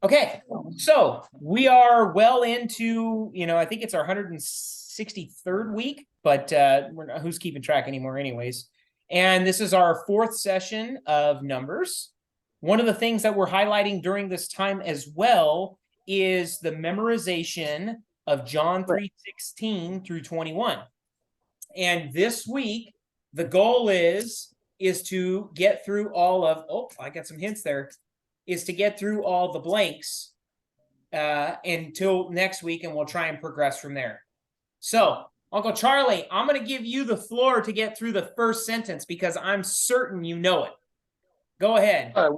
Okay, so we are well into, I think it's our 163rd week, but who's keeping track anymore anyways? And this is our fourth session of numbers. One of the things that we're highlighting during this time as well is the memorization of John 3:16 through 21. And this week, the goal is to get through all of, I got some hints there, is to get through all the blanks until next week, and we'll try and progress from there. So, Uncle Charlie, I'm going to give you the floor to get through the first sentence because I'm certain you know it. Go ahead. Let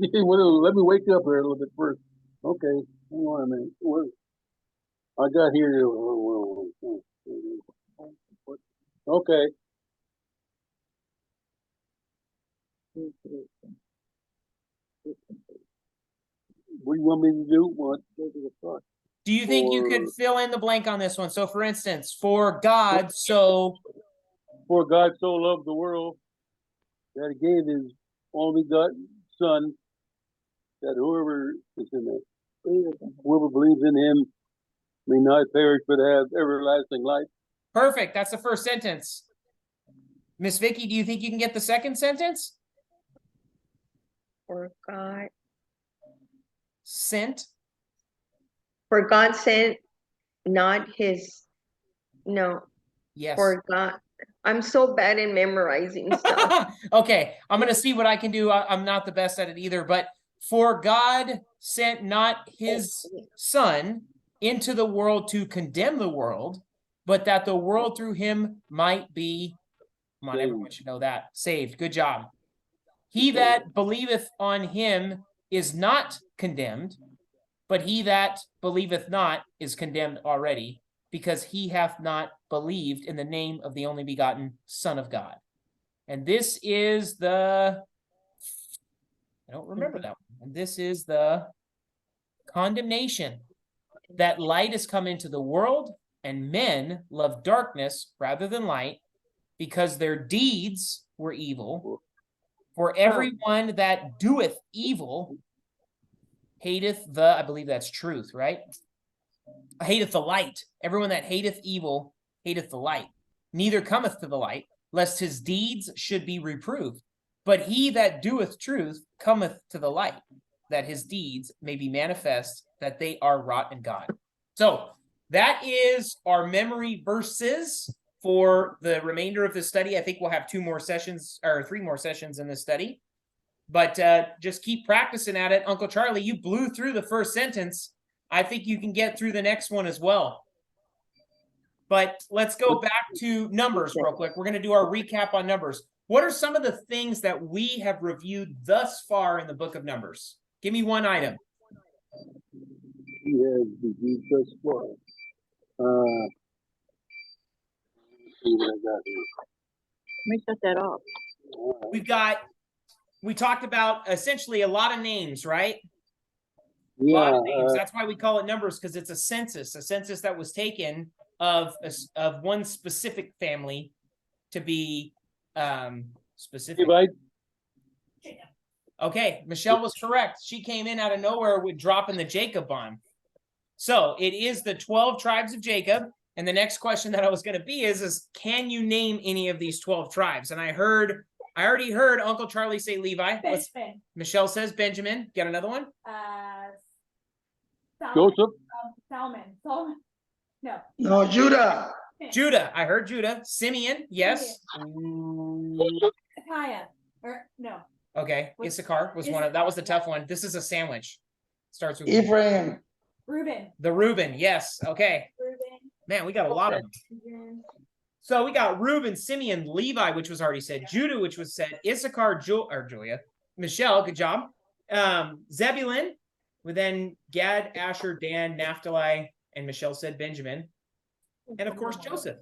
me wake up here a little bit first. Okay, hang on a minute. I got here. Okay. What do you want me to do? Do you think you could fill in the blank on this one? So, for instance, for God so loved the world that he gave his only begotten Son, that whoever believes in him may not perish but have everlasting life. Perfect. That's the first sentence. Miss Vicky, do you think you can get the second sentence? For God sent. For God sent not his. No. Yes. For God. I'm so bad in memorizing stuff. Okay, I'm going to see what I can do. I'm not the best at it either, but for God sent not his Son into the world to condemn the world, but that the world through him might be, come on, everyone should know that, saved. Good job. He that believeth on him is not condemned, but he that believeth not is condemned already, because he hath not believed in the name of the only begotten Son of God. And this is I don't remember that one. And this is the condemnation, that light has come into the world, and men love darkness rather than light, because their deeds were evil. For everyone that doeth evil hateth I believe that's truth, right? Hateth the light. Everyone that hateth evil hateth the light. Neither cometh to the light, lest his deeds should be reproved. But he that doeth truth cometh to the light, that his deeds may be manifest, that they are wrought in God. So that is our memory verses for the remainder of the study. I think we'll have 3 more sessions in this study. But just keep practicing at it. Uncle Charlie, you blew through the first sentence. I think you can get through the next one as well. But let's go back to numbers real quick. We're going to do our recap on numbers. What are some of the things that we have reviewed thus far in the book of Numbers? Give me one item. We have reviewed thus far. See what I got here. Let me shut that off. We talked about essentially a lot of names, right? Yeah, a lot of names. That's why we call it numbers, because it's a census that was taken of one specific family to be specific. Okay, Michelle was correct. She came in out of nowhere with dropping the Jacob bomb. So it is the 12 tribes of Jacob. And the next question that I was going to be is can you name any of these 12 tribes? And I already heard Uncle Charlie say Levi. Michelle says Benjamin. Got another one? Joseph. Salmon. No, Judah. Judah. I heard Judah. Simeon. Yes. Issachar. Or no. Okay. Issachar was that was the tough one. This is a sandwich. Starts with Ephraim. Reuben. The Reuben. Yes. Okay. Reuben. Man, we got a lot of them. So we got Reuben, Simeon, Levi, which was already said, Judah, which was said, Issachar, Julia, Michelle, good job. Zebulun, then Gad, Asher, Dan, Naphtali, and Michelle said Benjamin. And of course, Joseph.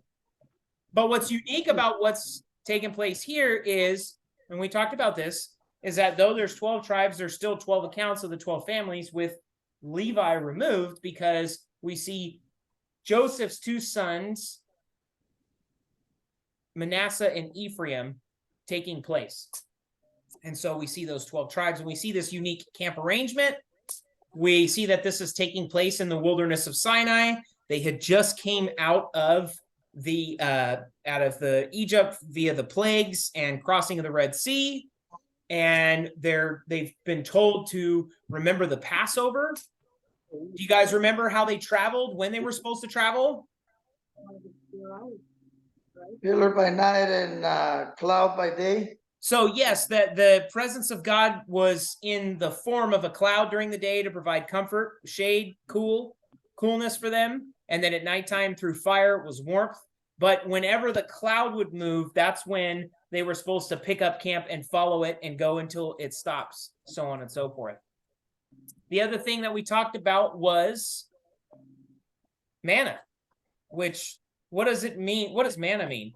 But what's unique about what's taking place here is, and we talked about this, is that though there's 12 tribes, there's still 12 accounts of the 12 families with Levi removed, because we see Joseph's 2 sons, Manasseh and Ephraim, taking place. And so we see those 12 tribes, and we see this unique camp arrangement. we see that this is taking place in the wilderness of Sinai. They had just came out of the Egypt via the plagues and crossing of the Red Sea. And they've been told to remember the Passover. Do you guys remember how they traveled, when they were supposed to travel? Pillar by night and cloud by day. So yes, the presence of God was in the form of a cloud during the day to provide comfort, shade, coolness for them. And then at nighttime through fire was warmth. But whenever the cloud would move, that's when they were supposed to pick up camp and follow it and go until it stops, so on and so forth. The other thing that we talked about was manna, which, what does it mean? What does manna mean?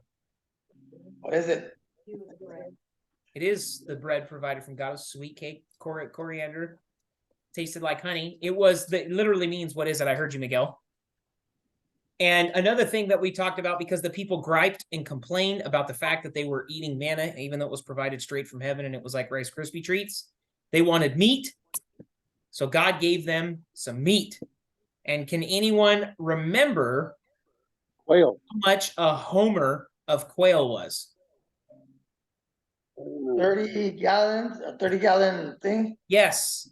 What is it? It is the bread provided from God, a sweet cake, coriander, tasted like honey. It literally means, what is it? I heard you, Miguel. And another thing that we talked about, because the people griped and complained about the fact that they were eating manna, even though it was provided straight from heaven and it was like Rice Krispie treats, they wanted meat. So God gave them some meat. And can anyone remember Quail. how much a homer of quail was? 30 gallons, a 30-gallon thing. Yes,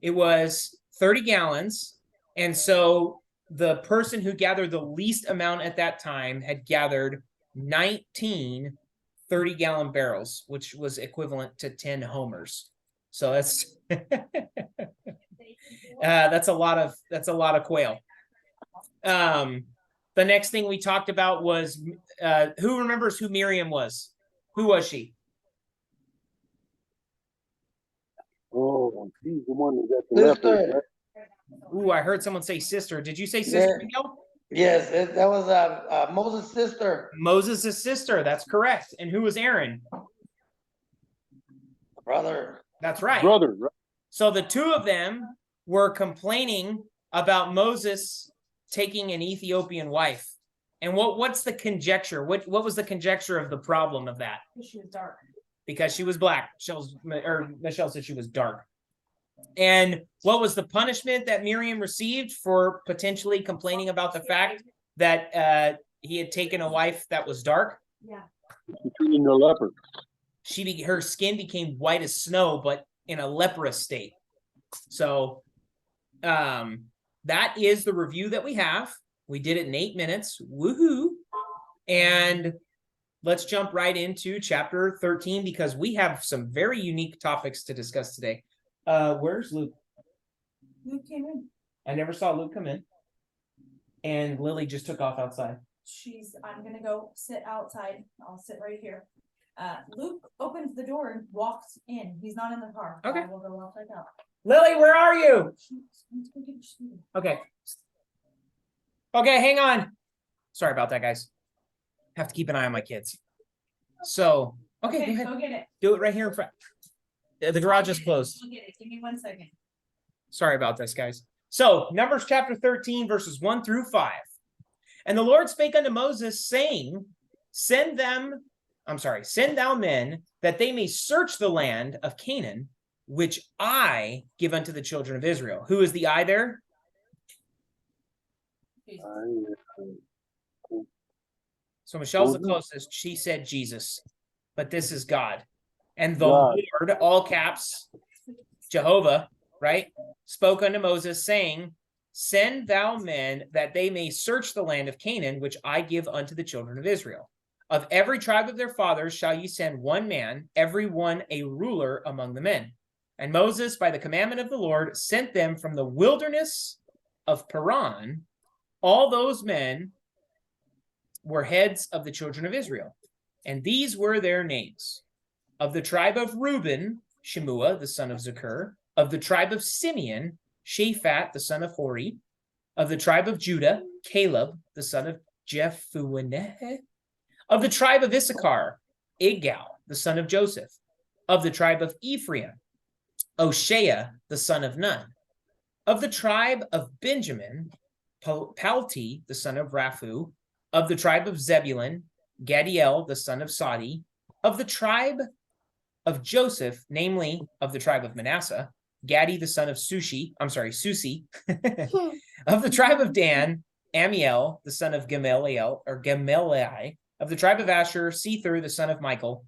it was 30 gallons. And so the person who gathered the least amount at that time had gathered 19 30-gallon barrels, which was equivalent to 10 homers. So that's that's a lot of quail. The next thing we talked about was who remembers who Miriam was? Who was she? Oh, she's the one that got the Sister. lepers, right? Ooh, I heard someone say sister. Did you say sister, Yeah. Miguel? Yes, that was Moses' sister. Moses' sister. That's correct. And who was Aaron? Brother. That's right. Brother, right? So the two of them were complaining about Moses taking an Ethiopian wife. And what's the conjecture? What was the conjecture of the problem of that? She was dark. Because she was black. Michelle said she was dark. And what was the punishment that Miriam received for potentially complaining about the fact that he had taken a wife that was dark? Yeah. She's treating the leper. Her skin became white as snow, but in a leprous state. So that is the review that we have. We did it in 8 minutes. Woohoo! And let's jump right into chapter 13 because we have some very unique topics to discuss today. Where's Luke? Luke came in. I never saw Luke come in. And Lily just took off outside. I'm gonna go sit outside. I'll sit right here. Luke opens the door and walks in. He's not in the car. Okay. I will go outside now. Lily, where are you? Let's go get your student. Okay. Okay, hang on. Sorry about that, guys. Have to keep an eye on my kids. So, okay, go ahead. Go get it. Do it right here in front. The garage is closed. Go get it. Give me 1 second. Sorry about this, guys. So, Numbers chapter 13, verses 1 through 5. And the Lord spake unto Moses, saying, Send thou men, that they may search the land of Canaan, which I give unto the children of Israel. Who is the I there? So Michelle's the closest. She said Jesus, but this is God. And the God. Lord, all caps, Jehovah, right, spoke unto Moses, saying, Send thou men that they may search the land of Canaan, which I give unto the children of Israel. Of every tribe of their fathers shall you send one man, every one a ruler among the men. And Moses, by the commandment of the Lord, sent them from the wilderness of Paran. All those men were heads of the children of Israel. And these were their names. Of the tribe of Reuben, Shemua, the son of Zakur. Of the tribe of Simeon, Shaphat, the son of Hori. Of the tribe of Judah, Caleb, the son of Jephunneh. Of the tribe of Issachar, Igal, the son of Joseph. Of the tribe of Ephraim, Oshea, the son of Nun. Of the tribe of Benjamin, Palti, the son of Raphu. Of the tribe of Zebulun, Gadiel, the son of Sadi. Of the tribe of Joseph, namely of the tribe of Manasseh, Gadi the son of Susi. Of the tribe of Dan, Amiel the son of Gamaliel. Of the tribe of Asher, Sethur the son of Michael.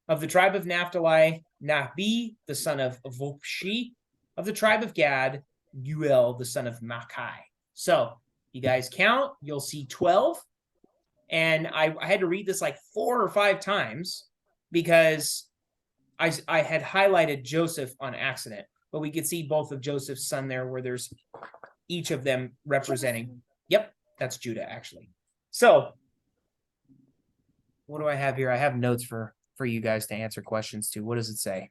Of the tribe of Naphtali, Nahbi the son of Vopshi. Of the tribe of Gad, Uel the son of Makai. So you guys count, you'll see 12. And I had to read this like 4 or 5 times because I had highlighted Joseph on accident, but we could see both of Joseph's son there where there's each of them representing. Yep, that's Judah actually. So what do I have here? I have notes for you guys to answer questions to. What does it say?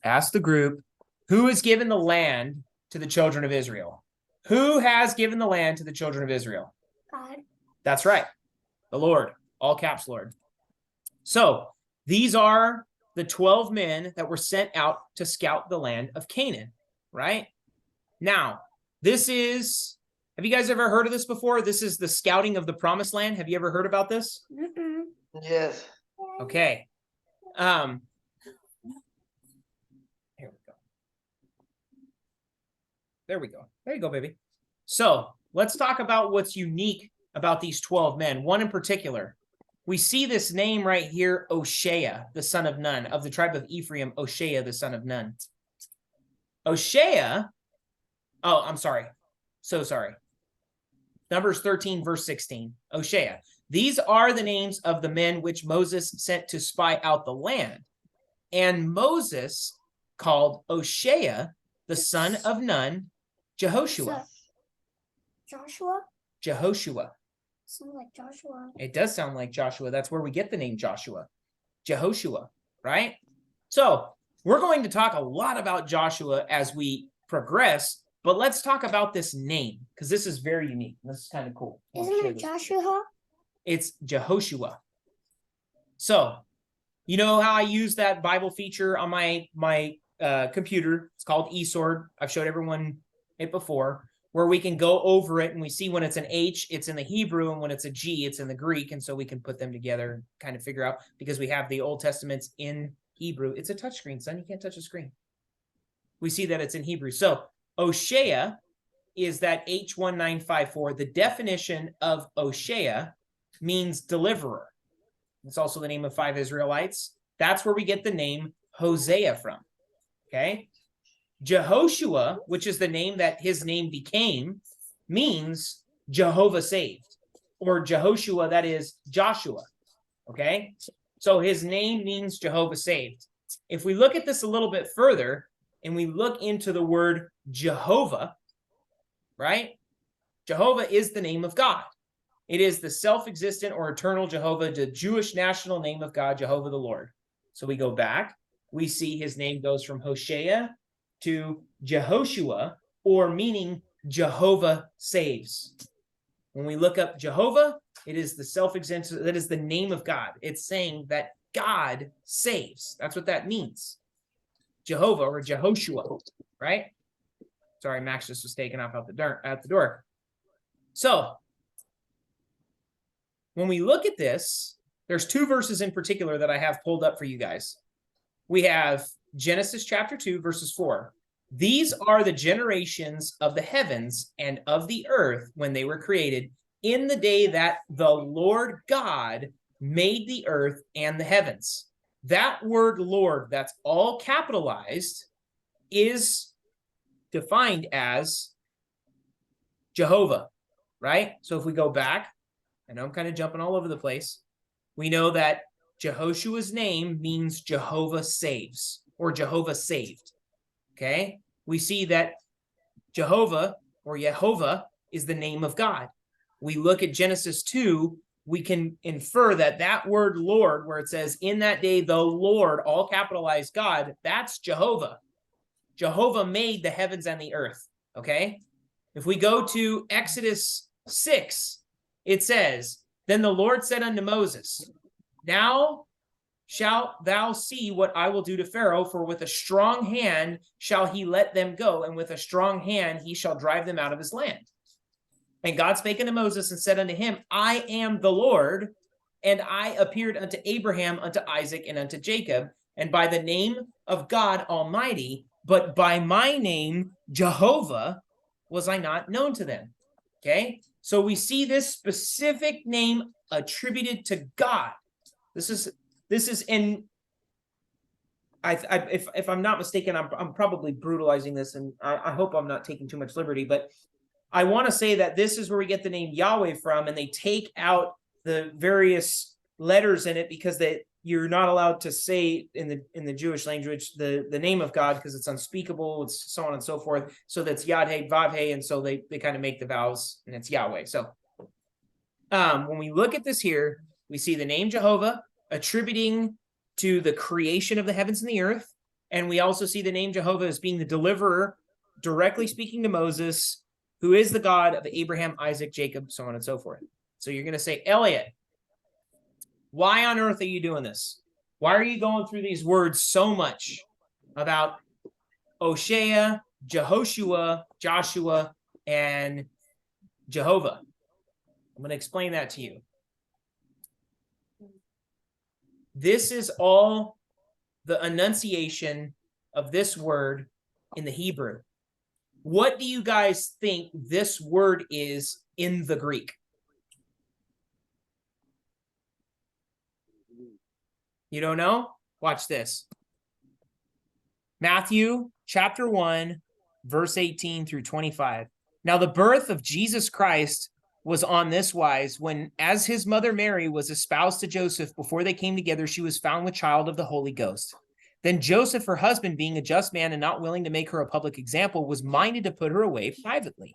Ask the group, who has given the land to the children of Israel? Who has given the land to the children of Israel? God. That's right. The Lord, all caps Lord. So these are the 12 men that were sent out to scout the land of Canaan, right? Now, this is, have you guys ever heard of this before? This is the scouting of the promised land. Have you ever heard about this? Mm-mm. Yes. Okay. Here we go. There we go. There you go, baby. So let's talk about what's unique about these 12 men. One in particular, we see this name right here, Oshea, the son of Nun, of the tribe of Ephraim, Oshea, the son of Nun. Oshea, oh, I'm sorry. So sorry. Numbers 13, verse 16, Oshea. These are the names of the men which Moses sent to spy out the land. And Moses called Oshea, the son of Nun, Jehoshua. Joshua? Jehoshua. Sounds like Joshua. It does sound like Joshua. That's where we get the name Joshua. Jehoshua, right? So we're going to talk a lot about Joshua as we progress, but let's talk about this name because this is very unique. This is kind of cool. Isn't it Joshua? It's Jehoshua. So, you know how I use that Bible feature on my computer? It's called eSword. I've showed everyone it before, where we can go over it and we see when it's an H, it's in the Hebrew, and when it's a G, it's in the Greek. And so we can put them together and kind of figure out, because we have the Old Testaments in Hebrew. It's a touchscreen, son. You can't touch a screen. We see that it's in Hebrew. So Oshea is that H1954. The definition of Oshea means deliverer. It's also the name of 5 Israelites. That's where we get the name Hosea from. Okay. Jehoshua, which is the name that his name became, means Jehovah saved, or Jehoshua, that is Joshua. Okay. So his name means Jehovah saved. If we look at this a little bit further and we look into the word Jehovah, right? Jehovah is the name of God. It is the self-existent or eternal Jehovah, the Jewish national name of God, Jehovah the Lord. So we go back, we see his name goes from Hosea to Jehoshua, or meaning Jehovah saves. When we look up Jehovah, it is the self-existent, that is the name of God. It's saying that God saves. That's what that means. Jehovah or Jehoshua, right? Sorry, Max just was taken off out the door. So when we look at this, there's 2 verses in particular that I have pulled up for you guys. We have Genesis chapter 2, verses 4. These are the generations of the heavens and of the earth when they were created in the day that the Lord God made the earth and the heavens. That word Lord, that's all capitalized, is defined as Jehovah, right? So if we go back, I know I'm kind of jumping all over the place. We know that Jehoshua's name means Jehovah saves, or Jehovah saved. Okay? We see that Jehovah or Yehovah is the name of God. We look at Genesis 2, we can infer that that word Lord, where it says, in that day, the Lord, all capitalized God, that's Jehovah. Jehovah made the heavens and the earth. Okay? If we go to Exodus 6, it says, then the Lord said unto Moses, now shalt thou see what I will do to Pharaoh, for with a strong hand shall he let them go, and with a strong hand he shall drive them out of his land. And God spake unto Moses and said unto him, I am the Lord, and I appeared unto Abraham, unto Isaac, and unto Jacob, and by the name of God Almighty, but by my name, Jehovah, was I not known to them. Okay, so we see this specific name attributed to God. This is in, if I'm not mistaken, I'm probably brutalizing this, and I hope I'm not taking too much liberty, but I want to say that this is where we get the name Yahweh from, and they take out the various letters in it because you're not allowed to say in the Jewish language the name of God because it's unspeakable, it's so on and so forth. So that's Yad-He, Vav-He, and so they kind of make the vowels, and it's Yahweh. So when we look at this here, we see the name Jehovah attributing to the creation of the heavens and the earth, and we also see the name Jehovah as being the deliverer, directly speaking to Moses, who is the God of Abraham, Isaac, Jacob, so on and so forth. So you're going to say, Elliot, why on earth are you doing this? Why are you going through these words so much about Oshea, Jehoshua, Joshua, and Jehovah? I'm going to explain that to you. This is all the enunciation of this word in the Hebrew. What do you guys think this word is in the Greek? You don't know? Watch this. Matthew chapter 1, verse 18 through 25. Now the birth of Jesus Christ was on this wise, when as his mother Mary was espoused to Joseph, before they came together, she was found with child of the Holy Ghost. Then Joseph, her husband, being a just man and not willing to make her a public example, was minded to put her away privately.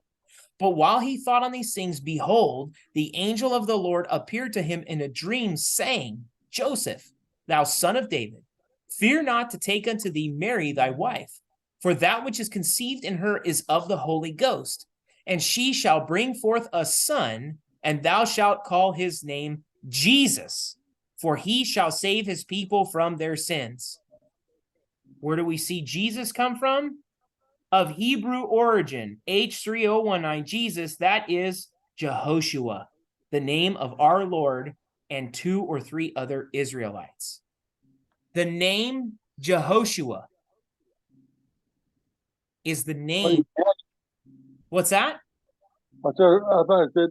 But while he thought on these things, behold, the angel of the Lord appeared to him in a dream, saying, Joseph, thou son of David, fear not to take unto thee Mary thy wife, for that which is conceived in her is of the Holy Ghost. And she shall bring forth a son, and thou shalt call his name Jesus, for he shall save his people from their sins. Where do we see Jesus come from? Of Hebrew origin, H3019, Jesus, that is Jehoshua, the name of our Lord, and 2 or 3 other Israelites. The name Jehoshua is the name. What's that? I thought it said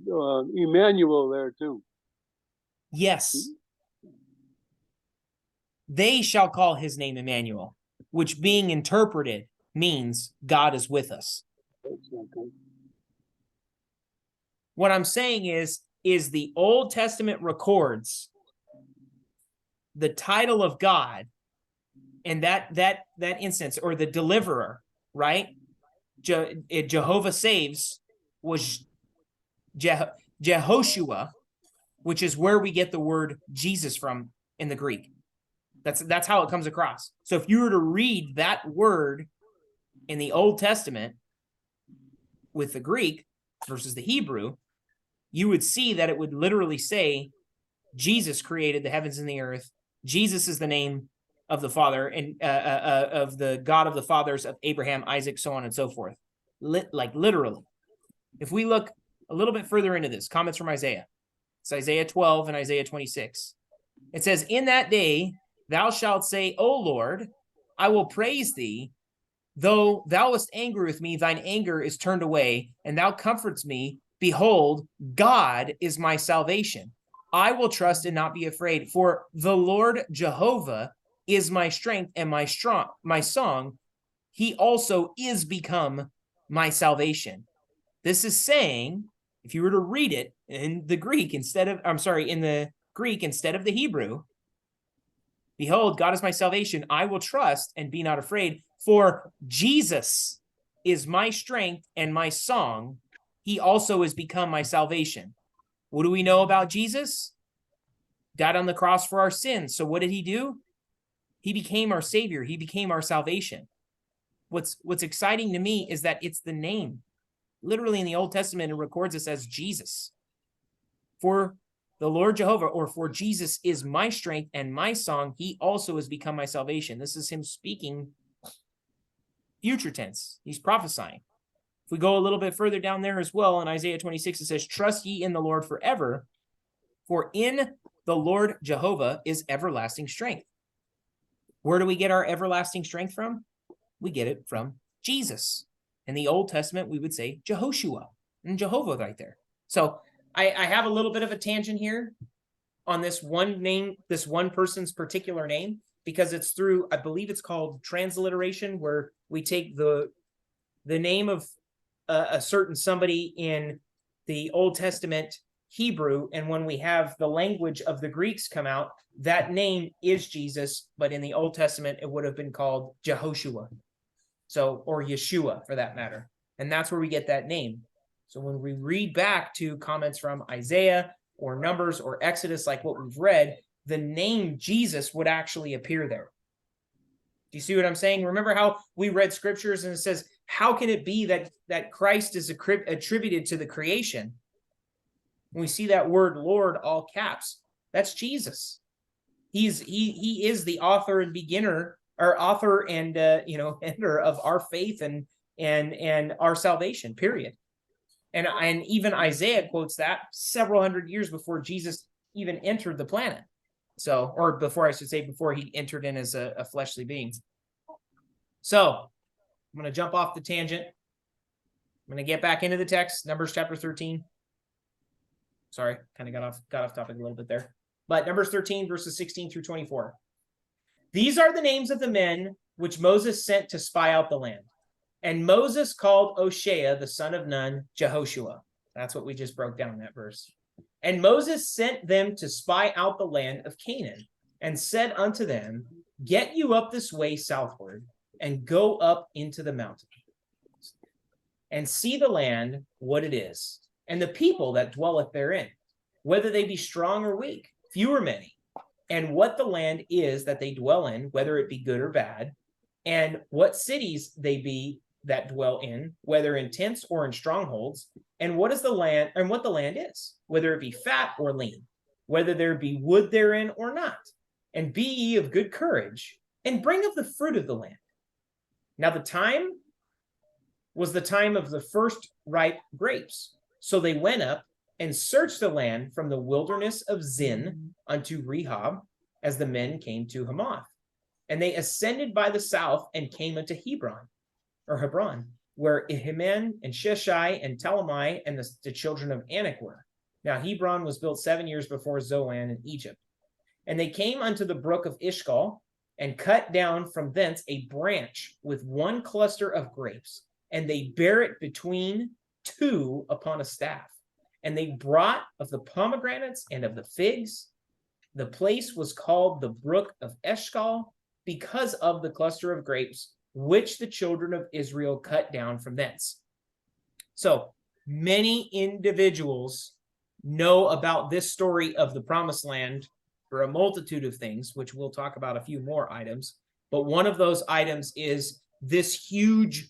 Emmanuel there too. Yes. They shall call his name Emmanuel, which being interpreted means God is with us. What I'm saying is the Old Testament records the title of God and that instance, or the deliverer, right? Jehovah saves was Jehoshua, which is where we get the word Jesus from in the Greek. That's how it comes across. So if you were to read that word in the Old Testament with the Greek versus the Hebrew, you would see that it would literally say Jesus created the heavens and the earth. Jesus is the name of the Father and of the God of the fathers of Abraham, Isaac, so on and so forth. Like literally. If we look a little bit further into this, comments from Isaiah. It's Isaiah 12 and Isaiah 26. It says, in that day, thou shalt say, O Lord, I will praise thee. Though thou wast angry with me, thine anger is turned away, and thou comforts me. Behold, God is my salvation. I will trust and not be afraid, for the Lord Jehovah is my strength and my song. He also is become my salvation. This is saying, if you were to read it in the Greek in the Greek instead of the Hebrew, behold, God is my salvation. I will trust and be not afraid, for Jesus is my strength and my song. He also has become my salvation. What do we know about Jesus? Died on the cross for our sins. So what did he do? He became our savior. He became our salvation. What's exciting to me is that it's the name. Literally in the Old Testament, it records this as Jesus. For the Lord Jehovah, or for Jesus is my strength and my song. He also has become my salvation. This is him speaking future tense. He's prophesying. If we go a little bit further down there as well, in Isaiah 26, it says, trust ye in the Lord forever, for in the Lord Jehovah is everlasting strength. Where do we get our everlasting strength from? We get it from Jesus. In the Old Testament, we would say Jehoshua and Jehovah right there. So I have a little bit of a tangent here on this one name, this one person's particular name, because it's through, I believe it's called transliteration, where we take the name of a certain somebody in the Old Testament Hebrew, and when we have the language of the Greeks come out, that name is Jesus, but in the Old Testament, it would have been called Jehoshua. So, or Yeshua for that matter. And that's where we get that name. So when we read back to comments from Isaiah or Numbers or Exodus, like what we've read, the name Jesus would actually appear there. Do you see what I'm saying? Remember how we read scriptures and it says, how can it be that Christ is attributed to the creation? When we see that word Lord, all caps, that's Jesus. He is the author and beginner, or author and ender of our faith and our salvation, period. And even Isaiah quotes that several hundred years before Jesus even entered the planet. So, or before, I should say, before he entered in as a fleshly being. So I'm going to jump off the tangent. I'm going to get back into the text, Numbers chapter 13. Sorry, kind of got off topic a little bit there. But Numbers 13, verses 16 through 24. These are the names of the men which Moses sent to spy out the land. And Moses called Oshea, the son of Nun, Jehoshua. That's what we just broke down in that verse. And Moses sent them to spy out the land of Canaan, and said unto them, get you up this way southward, and go up into the mountain, and see the land, what it is, and the people that dwelleth therein, whether they be strong or weak, few or many, and what the land is that they dwell in, whether it be good or bad, and what cities they be that dwell in, whether in tents or in strongholds, and what is the land, and what the land is, whether it be fat or lean, whether there be wood therein or not, and be ye of good courage, and bring of the fruit of the land. Now the time was the time of the first ripe grapes. So they went up and searched the land from the wilderness of Zin unto Rehob, as the men came to Hamath. And they ascended by the south and came unto Hebron, where Ahiman and Sheshai and Talmai and the children of Anak were. Now Hebron was built 7 years before Zoan in Egypt. And they came unto the brook of Ishkal, and cut down from thence a branch with one cluster of grapes, and they bare it between two upon a staff. And they brought of the pomegranates and of the figs. The place was called the brook of Eshkol, because of the cluster of grapes which the children of Israel cut down from thence. So many individuals know about this story of the promised land for a multitude of things, which we'll talk about a few more items. But one of those items is this huge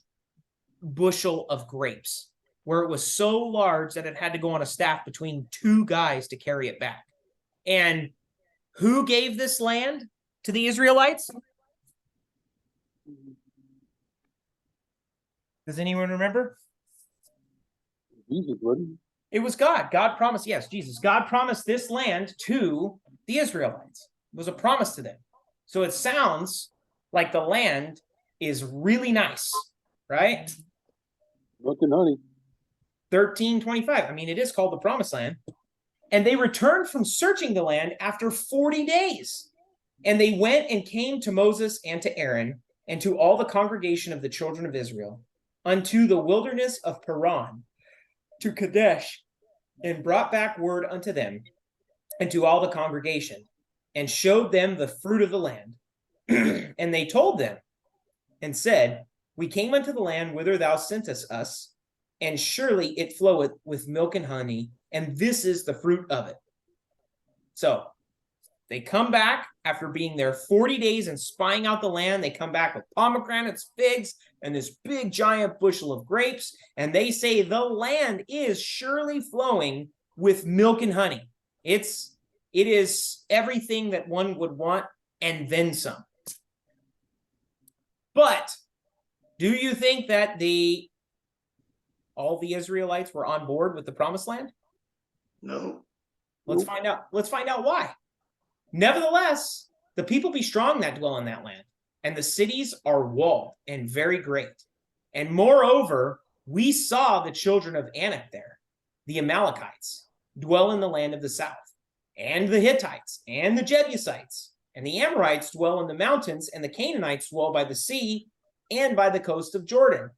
bushel of grapes, where it was so large that it had to go on a staff between two guys to carry it back. And who gave this land to the Israelites? Does anyone remember? Jesus, wasn't It was God. God promised, yes, Jesus. God promised this land to the Israelites. It was a promise to them. So it sounds like the land is really nice, right? milk and honey. 13:25. I mean, it is called the promised land. And they returned from searching the land after 40 days. And they went and came to Moses and to Aaron and to all the congregation of the children of Israel unto the wilderness of Paran, to Kadesh, and brought back word unto them and to all the congregation, and showed them the fruit of the land. And they told them and said, we came unto the land whither thou sentest us, and surely it floweth with milk and honey, and this is the fruit of it. So they come back after being there 40 days and spying out the land. They come back with pomegranates, figs, and this big giant bushel of grapes. And they say the land is surely flowing with milk and honey. It is everything that one would want and then some. But do you think that all the Israelites were on board with the promised land? No. Let's find out. Let's find out why. Nevertheless, the people be strong that dwell in that land, and the cities are walled and very great. And moreover, we saw the children of Anak there, the Amalekites, dwell in the land of the south, and the Hittites, and the Jebusites, and the Amorites dwell in the mountains, and the Canaanites dwell by the sea and by the coast of Jordan.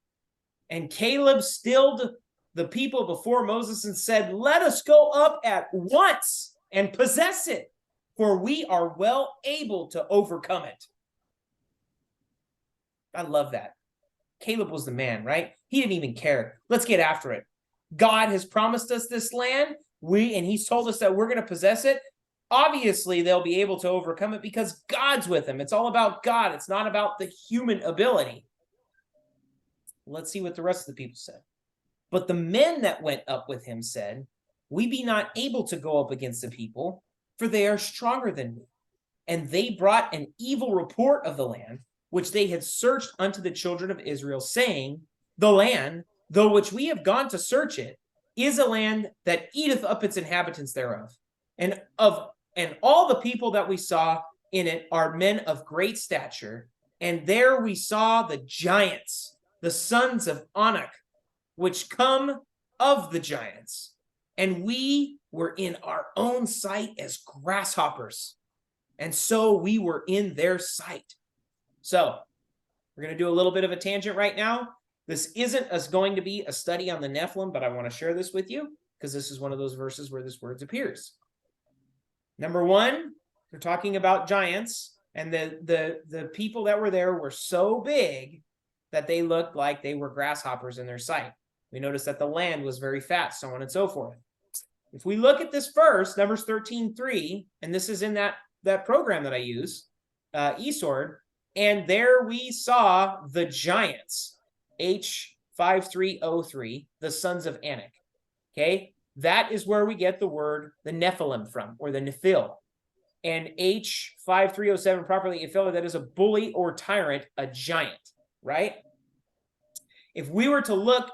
And Caleb stilled the people before Moses and said, let us go up at once and possess it, for we are well able to overcome it. I love that. Caleb was the man, right? He didn't even care. Let's get after it. God has promised us this land, and he's told us that we're going to possess it. Obviously, they'll be able to overcome it because God's with them. It's all about God. It's not about the human ability. Let's see what the rest of the people said. But the men that went up with him said, we be not able to go up against the people, for they are stronger than we. And they brought an evil report of the land, which they had searched unto the children of Israel, saying, the land, though which we have gone to search it, is a land that eateth up its inhabitants thereof. And all the people that we saw in it are men of great stature. And there we saw the giants, the sons of Anak, which come of the giants. And we were in our own sight as grasshoppers. And so we were in their sight. So we're going to do a little bit of a tangent right now. This isn't going to be a study on the Nephilim, but I want to share this with you because this is one of those verses where this word appears. Number one, we're talking about giants, and the people that were there were so big that they looked like they were grasshoppers in their sight. We noticed that the land was very fat, so on and so forth. If we look at this verse, Numbers 13:3, and this is in that program that I use, eSword, and there we saw the giants, H5303, the sons of Anak. Okay, that is where we get the word the Nephilim from, or the Nephil. And H5307 properly, that is a bully or tyrant, a giant, right? If we were to look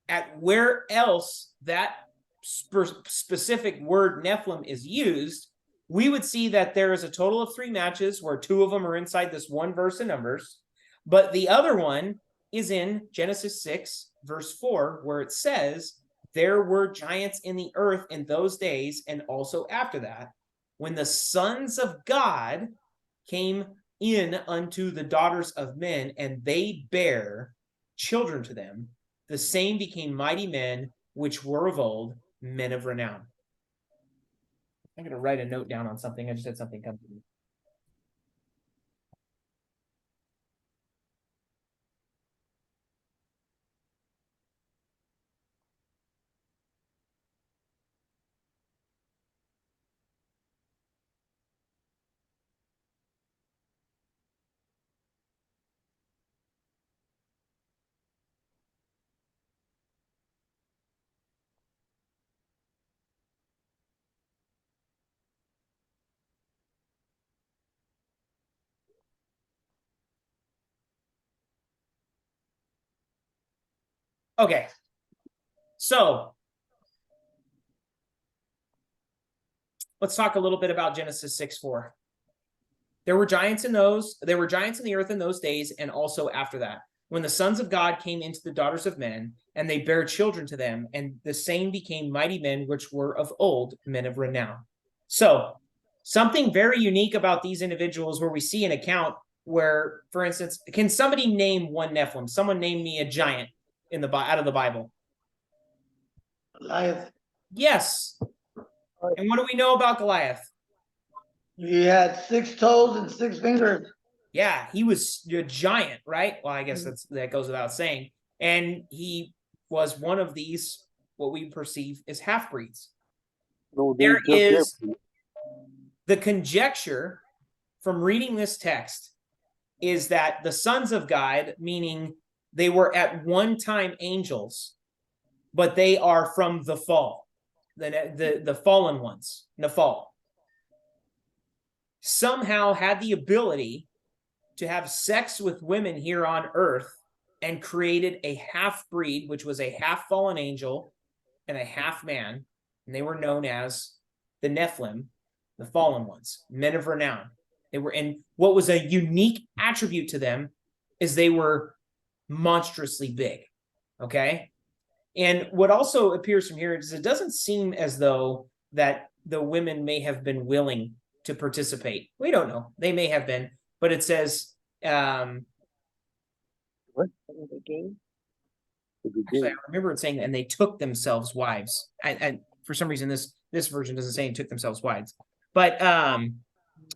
at where else that specific word Nephilim is used, we would see that there is a total of 3 matches where 2 of them are inside this one verse in Numbers, but the other one is in Genesis 6, verse 4, where it says, there were giants in the earth in those days, and also after that, when the sons of God came in unto the daughters of men, and they bare children to them, the same became mighty men, which were of old, men of renown. I'm going to write a note down on something. I just had something come to me. Okay, so let's talk a little bit about Genesis 6:4. There were giants in the earth in those days, and also after that, when the sons of God came into the daughters of men, and they bare children to them, and the same became mighty men, which were of old, men of renown. So, something very unique about these individuals, where we see an account where, for instance, can somebody name one Nephilim? Someone name me a giant out of the Bible. Goliath. Yes. And what do we know about Goliath? He had 6 toes and 6 fingers. Yeah, he was a giant, right? Well, I guess that goes without saying. And he was one of these, what we perceive as half-breeds. There is the conjecture from reading this text is that the sons of God, meaning they were at one time angels, but they are from the fall, the fallen ones, Nephal. Somehow had the ability to have sex with women here on earth and created a half-breed, which was a half-fallen angel and a half-man, and they were known as the Nephilim, the fallen ones, men of renown. And what was a unique attribute to them is they were monstrously big. Okay. And what also appears from here is it doesn't seem as though that the women may have been willing to participate. We don't know. They may have been, but it says, What? actually, I remember it saying, and they took themselves wives. And for some reason, this version doesn't say took themselves wives. But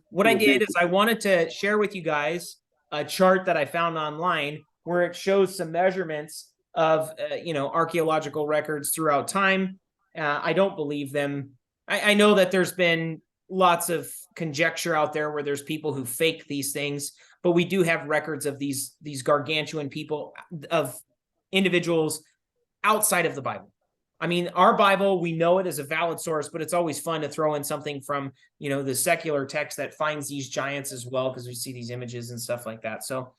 what I did is I wanted to share with you guys a chart that I found online where it shows some measurements of archaeological records throughout time. I don't believe them. I know that there's been lots of conjecture out there where there's people who fake these things, but we do have records of these gargantuan people, of individuals outside of the Bible. I mean, our Bible, we know it as a valid source, but it's always fun to throw in something from, the secular text that finds these giants as well, because we see these images and stuff like that. So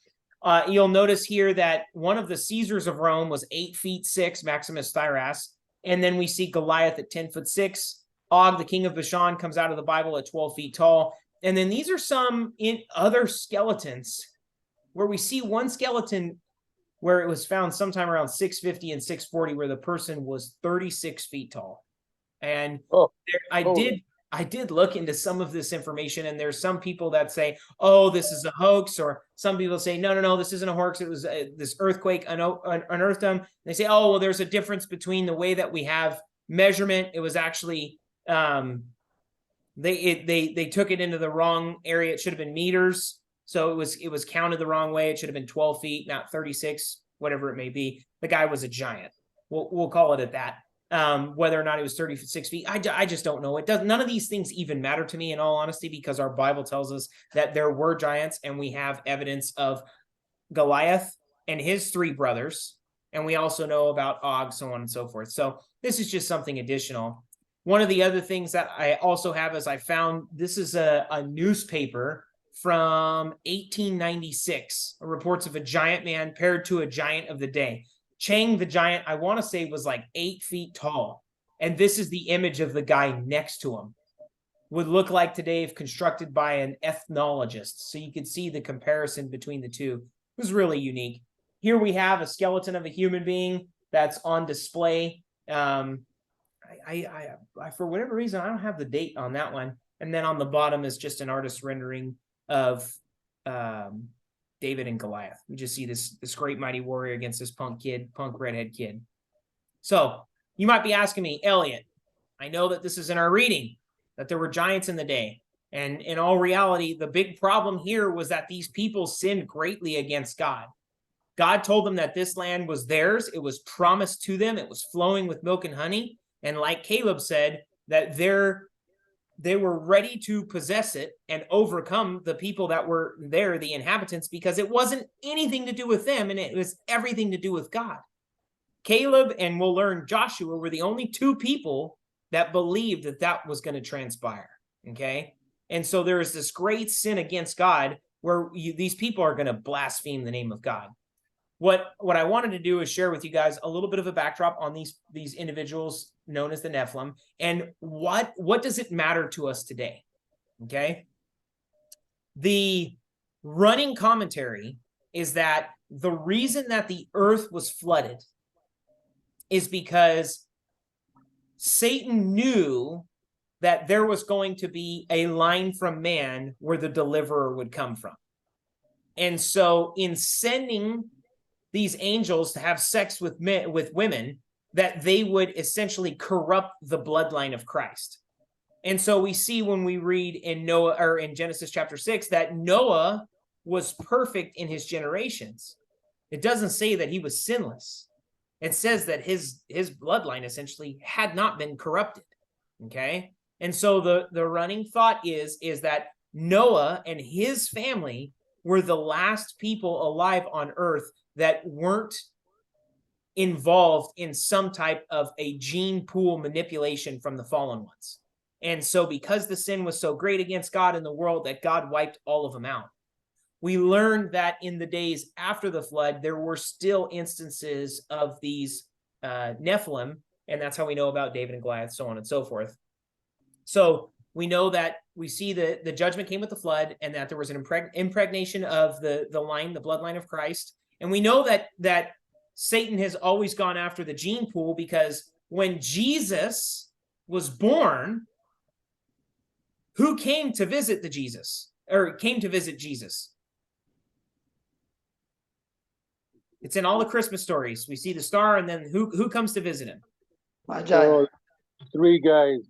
you'll notice here that one of the Caesars of Rome was 8'6", Maximus Thyras. And then we see Goliath at 10'6". Og, the king of Bashan, comes out of the Bible at 12 feet tall. And then these are some in other skeletons where we see one skeleton where it was found sometime around 650 and 640, where the person was 36 feet tall. And I did look into some of this information, and there's some people that say, oh, this is a hoax, or some people say, no, this isn't a hoax. It was this earthquake unearthed them. And they say, oh, well, there's a difference between the way that we have measurement. It was actually, they took it into the wrong area. It should have been meters. So it was counted the wrong way. It should have been 12 feet, not 36, whatever it may be. The guy was a giant. We'll call it at that. Whether or not it was 36 feet, I just don't know. None of these things even matter to me, in all honesty, because our Bible tells us that there were giants, and we have evidence of Goliath and his 3 brothers. And we also know about Og, so on and so forth. So this is just something additional. One of the other things that I also have is I found, this is a newspaper from 1896, reports of a giant man paired to a giant of the day. Chang the giant, I want to say, was like 8 feet tall. And this is the image of the guy next to him. Would look like today if constructed by an ethnologist. So you could see the comparison between the two. It was really unique. Here we have a skeleton of a human being that's on display. I for whatever reason, I don't have the date on that one. And then on the bottom is just an artist's rendering of David and Goliath. We just see this great mighty warrior against this punk redhead kid. So you might be asking me, Elliot, I know that this is in our reading, that there were giants in the day. And in all reality, the big problem here was that these people sinned greatly against God. God told them that this land was theirs. It was promised to them. It was flowing with milk and honey. And like Caleb said, that they were ready to possess it and overcome the people that were there, the inhabitants, because it wasn't anything to do with them, and it was everything to do with God. Caleb, and we'll learn Joshua, were the only 2 people that believed that was going to transpire, okay? And so there is this great sin against God where these people are going to blaspheme the name of God. What I wanted to do is share with you guys a little bit of a backdrop on these individuals known as the Nephilim, and what does it matter to us today? Okay. The running commentary is that the reason that the earth was flooded is because Satan knew that there was going to be a line from man where the deliverer would come from. And so in sending these angels to have sex with women, that they would essentially corrupt the bloodline of Christ. And so we see when we read in Noah, or in Genesis chapter 6, that Noah was perfect in his generations. It doesn't say that he was sinless. It says that his bloodline essentially had not been corrupted. Okay. And so the running thought is that Noah and his family were the last people alive on earth that weren't involved in some type of a gene pool manipulation from the fallen ones. And so because the sin was so great against God in the world, that God wiped all of them out. We learned that in the days after the flood, there were still instances of these Nephilim, and that's how we know about David and Goliath, so on and so forth. So We know that we see the judgment came with the flood, and that there was an impregnation of the bloodline of Christ. And we know that Satan has always gone after the gene pool, because when Jesus was born, who came to visit Jesus? It's in all the Christmas stories. We see the star, and then who comes to visit him? Magi. Oh, 3 guys.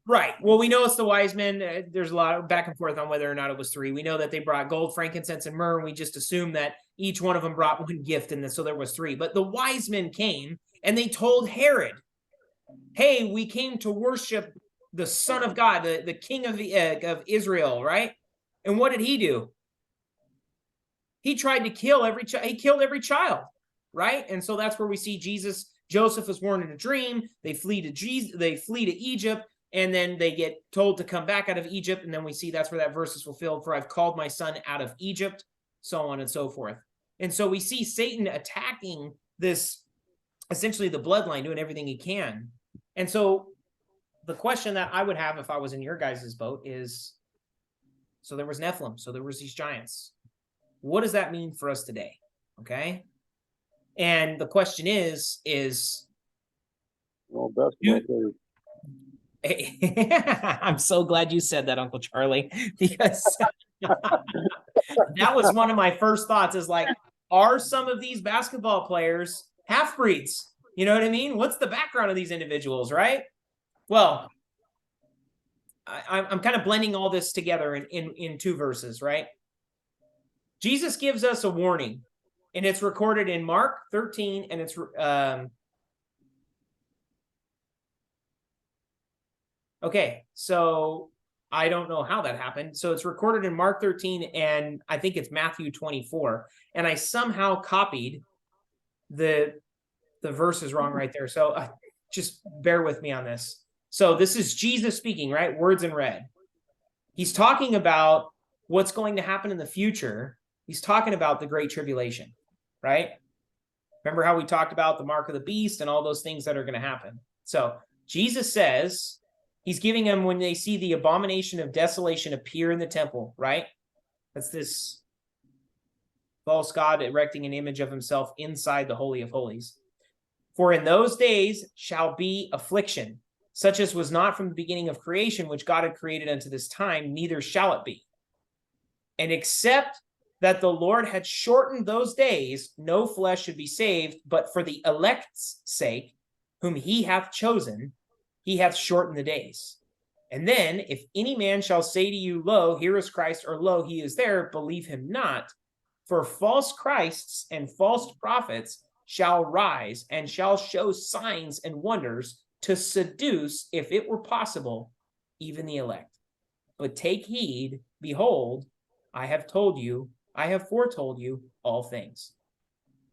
Right. Well, we know it's the wise men. There's a lot of back and forth on whether or not it was 3. We know that they brought gold, frankincense, and myrrh, and we just assume that each one of them brought one gift, and so there was 3. But the wise men came, and they told Herod, hey, we came to worship the Son of God, the King of Israel, right? And what did he do? He tried to kill every child. He killed every child, right? And so that's where we see Joseph was warned in a dream. They flee to Egypt, and then they get told to come back out of Egypt. And then we see that's where that verse is fulfilled, for I've called my son out of Egypt, so on and so forth. And so we see Satan attacking this, essentially the bloodline, doing everything he can. And so the question that I would have if I was in your guys' boat is, so there was Nephilim, so there was these giants. What does that mean for us today? Okay. And the question is Oh, basketball players. I'm so glad you said that, Uncle Charlie, because that was one of my first thoughts, is like, are some of these basketball players half-breeds? You know what I mean? What's the background of these individuals, right? Well, I'm kind of blending all this together in 2 verses, right? Jesus gives us a warning, and it's recorded in Mark 13, and it's okay, so I don't know how that happened. So it's recorded in Mark 13, and I think it's Matthew 24. And I somehow copied the verses wrong right there. So just bear with me on this. So this is Jesus speaking, right? Words in red. He's talking about what's going to happen in the future. He's talking about the Great Tribulation, right? Remember how we talked about the mark of the beast and all those things that are going to happen. So Jesus says, he's giving them when they see the abomination of desolation appear in the temple, right? That's this false god erecting an image of himself inside the Holy of Holies. For in those days shall be affliction, such as was not from the beginning of creation, which God had created unto this time, neither shall it be. And except that the Lord had shortened those days, no flesh should be saved, but for the elect's sake, whom he hath chosen, he hath shortened the days. And then, if any man shall say to you, lo, here is Christ, or lo, he is there, believe him not. For false Christs and false prophets shall rise and shall show signs and wonders to seduce, if it were possible, even the elect. But take heed, behold, I have foretold you all things.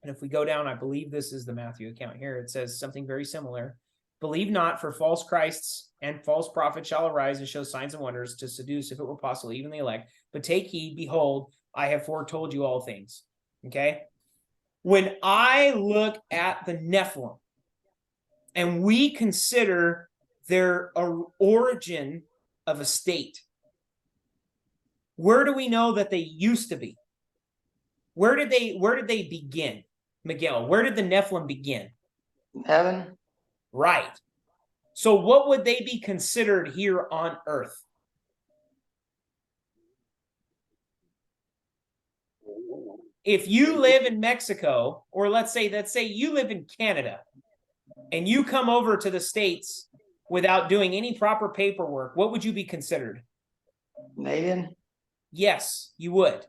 And if we go down, I believe this is the Matthew account here. It says something very similar. Believe not, for false Christs and false prophets shall arise and show signs and wonders to seduce, if it were possible, even the elect. But take heed, behold, I have foretold you all things. Okay? When I look at the Nephilim, and we consider their origin of a state, where do we know that they used to be? Where did they begin? Miguel, where did the Nephilim begin? Heaven. Right. So what would they be considered here on earth? If you live in Mexico, or let's say you live in Canada, and you come over to the States without doing any proper paperwork, what would you be considered? Alien. Yes, you would.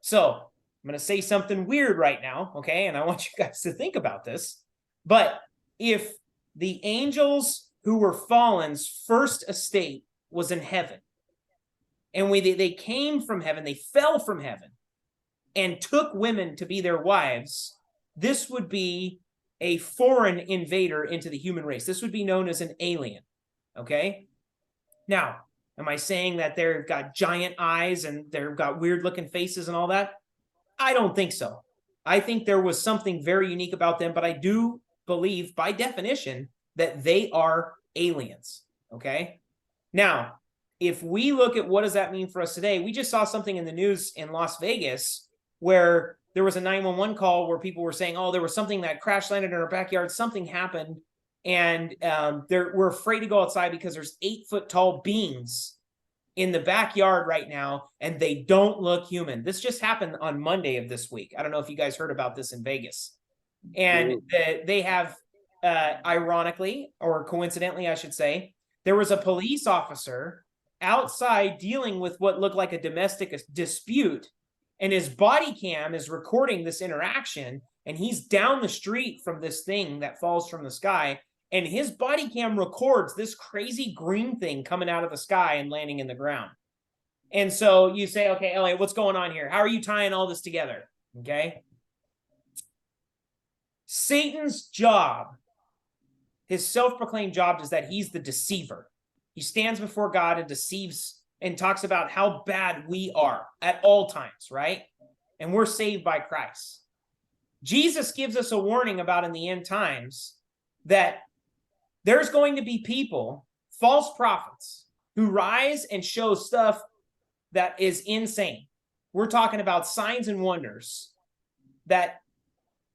So I'm going to say something weird right now, okay? And I want you guys to think about this. But if the angels who were fallen's first estate was in heaven, and they came from heaven, they fell from heaven, and took women to be their wives, this would be a foreign invader into the human race. This would be known as an alien, okay? Now, am I saying that they've got giant eyes and they've got weird-looking faces and all that? I don't think so. I think there was something very unique about them, but I do believe, by definition, that they are aliens, okay? Now, if we look at what does that mean for us today, we just saw something in the news in Las Vegas where there was a 911 call where people were saying, oh, there was something that crash landed in our backyard. Something happened. And we're afraid to go outside because there's 8-foot tall beings in the backyard right now, and they don't look human. This just happened on Monday of this week. I don't know if you guys heard about this in Vegas. And they have, ironically, or coincidentally, I should say, there was a police officer outside dealing with what looked like a domestic dispute, and his body cam is recording this interaction, and he's down the street from this thing that falls from the sky, and his body cam records this crazy green thing coming out of the sky and landing in the ground. And so you say, okay, Elliot, what's going on here? How are you tying all this together? Okay. Satan's job, his self-proclaimed job, is that he's the deceiver. He stands before God and deceives and talks about how bad we are at all times, right? And we're saved by Christ. Jesus gives us a warning about in the end times that there's going to be people, false prophets, who rise and show stuff that is insane. We're talking about signs and wonders that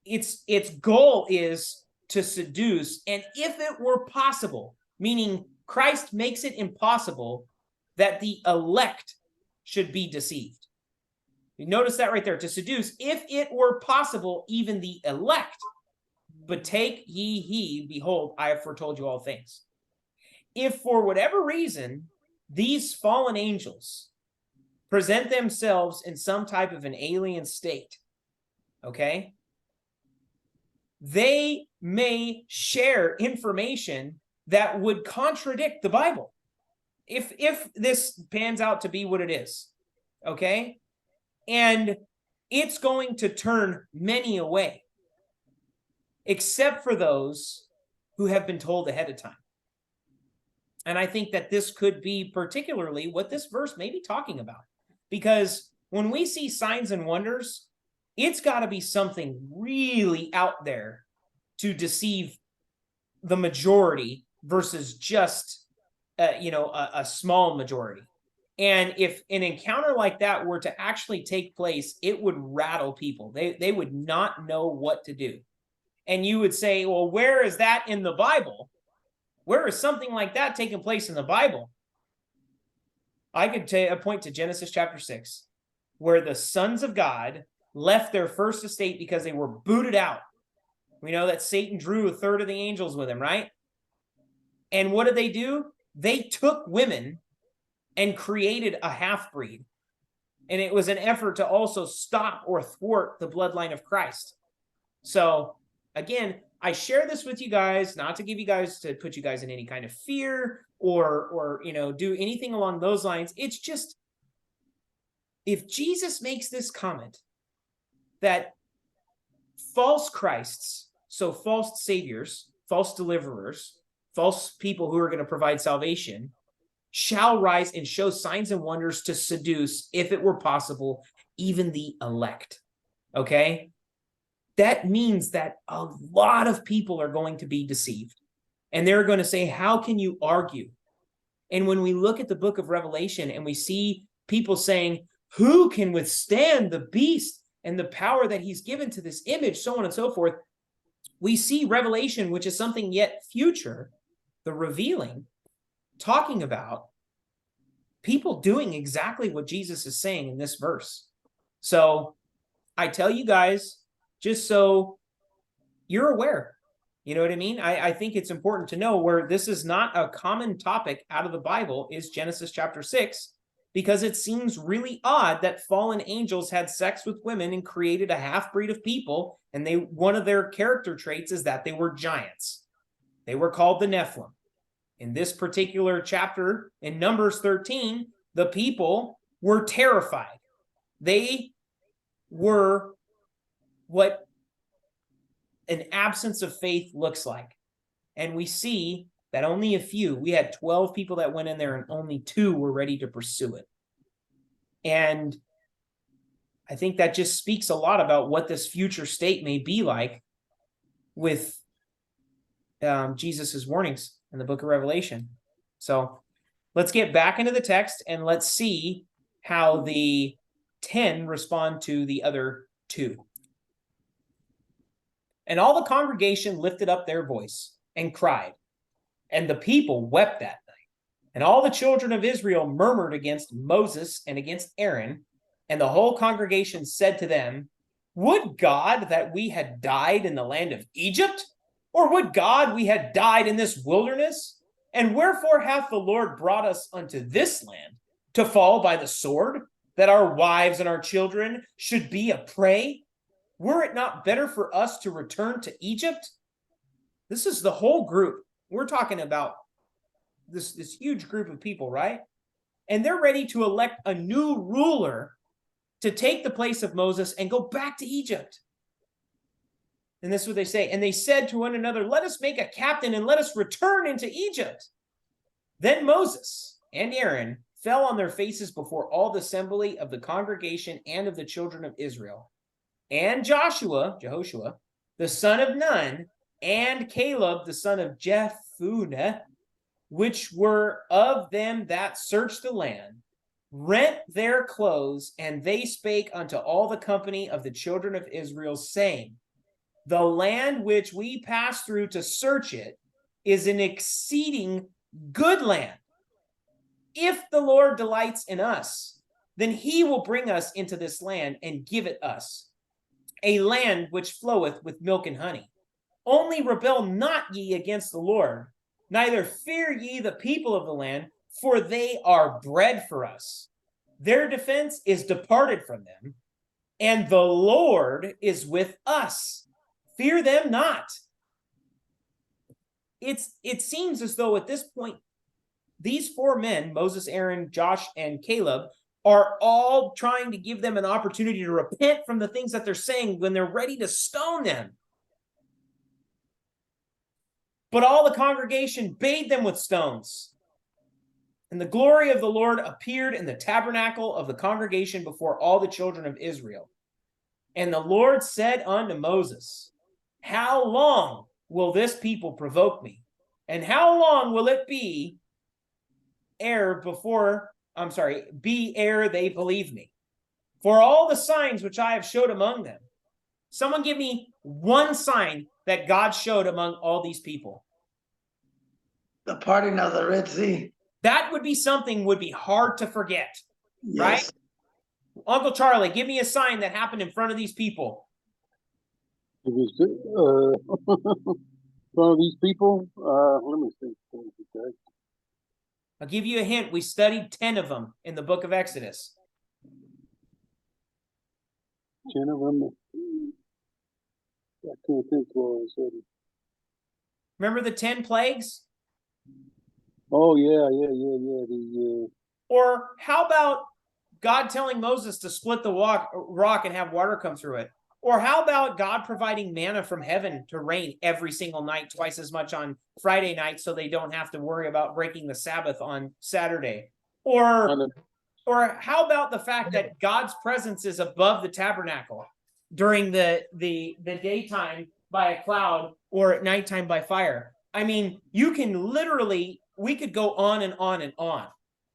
its goal is to seduce. And if it were possible, meaning Christ makes it impossible that the elect should be deceived. You notice that right there, to seduce, if it were possible, even the elect. But take ye heed, behold, I have foretold you all things. If for whatever reason, these fallen angels present themselves in some type of an alien state, okay, they may share information that would contradict the Bible. If this pans out to be what it is, okay? And it's going to turn many away, except for those who have been told ahead of time. And I think that this could be particularly what this verse may be talking about. Because when we see signs and wonders, it's got to be something really out there to deceive the majority versus just, a small majority. And if an encounter like that were to actually take place, it would rattle people. They would not know what to do. And you would say, well, where is that in the Bible? Where is something like that taking place in the Bible? I could point to Genesis chapter 6, where the sons of God left their first estate because they were booted out. We know that Satan drew a third of the angels with him, right? And what did they do? They took women and created a half-breed. And it was an effort to also stop or thwart the bloodline of Christ. So, again, I share this with you guys, not to give you guys, to put you guys in any kind of fear or do anything along those lines. It's just, if Jesus makes this comment that false Christs, so false saviors, false deliverers, false people who are going to provide salvation, shall rise and show signs and wonders to seduce, if it were possible, even the elect. Okay? That means that a lot of people are going to be deceived. And they're going to say, how can you argue? And when we look at the book of Revelation and we see people saying, who can withstand the beast and the power that he's given to this image, so on and so forth, we see Revelation, which is something yet future, the revealing, talking about people doing exactly what Jesus is saying in this verse. So I tell you guys, just so you're aware, you know what I mean? I think it's important to know where this is not a common topic out of the Bible is Genesis chapter 6, because it seems really odd that fallen angels had sex with women and created a half-breed of people, and one of their character traits is that they were giants. They were called the Nephilim. In this particular chapter, in Numbers 13, the people were terrified. They were what an absence of faith looks like. And we see that only a few, we had 12 people that went in there and only 2 were ready to pursue it. And I think that just speaks a lot about what this future state may be like with Jesus's warnings in the book of Revelation. So Let's get back into the text and let's see how the 10 respond to the other 2. And all the congregation lifted up their voice and cried, and the people wept that night. And all the children of Israel murmured against Moses and against Aaron, and the whole congregation said to them, would God that we had died in the land of Egypt? Or would God we had died in this wilderness? And wherefore hath the Lord brought us unto this land, to fall by the sword, that our wives and our children should be a prey? Were it not better for us to return to Egypt? This is the whole group. We're talking about this huge group of people, right? And they're ready to elect a new ruler to take the place of Moses and go back to Egypt. And this is what they say. And they said to one another, let us make a captain and let us return into Egypt. Then Moses and Aaron fell on their faces before all the assembly of the congregation and of the children of Israel. And Jehoshua, the son of Nun, and Caleb, the son of Jephunneh, which were of them that searched the land, rent their clothes, and they spake unto all the company of the children of Israel, saying, the land which we passed through to search it is an exceeding good land. If the Lord delights in us, then he will bring us into this land and give it us, a land which floweth with milk and honey. Only rebel not ye against the Lord, neither fear ye the people of the land, for they are bread for us. Their defense is departed from them, and the Lord is with us. Fear them not. It seems as though at this point, these 4 men, Moses, Aaron, Josh, and Caleb, are all trying to give them an opportunity to repent from the things that they're saying when they're ready to stone them. But all the congregation bade them with stones. And the glory of the Lord appeared in the tabernacle of the congregation before all the children of Israel. And the Lord said unto Moses, how long will this people provoke me? And how long will it be ere they believe me? For all the signs which I have showed among them. Someone give me one sign that God showed among all these people. The parting of the Red Sea. That would be something would be hard to forget, Yes. right? Uncle Charlie, give me a sign that happened in front of these people. It was one of these people. Let me think. Okay. I'll give you a hint. We studied 10 of them in the book of Exodus. 10 of them. I can't think all of a sudden. Remember the 10 plagues? Oh yeah. Or how about God telling Moses to split the rock and have water come through it? Or how about God providing manna from heaven to rain every single night, twice as much on Friday night, so they don't have to worry about breaking the Sabbath on Saturday? Or how about the fact that God's presence is above the tabernacle during the daytime by a cloud or at nighttime by fire? I mean, you can literally, we could go on and on and on.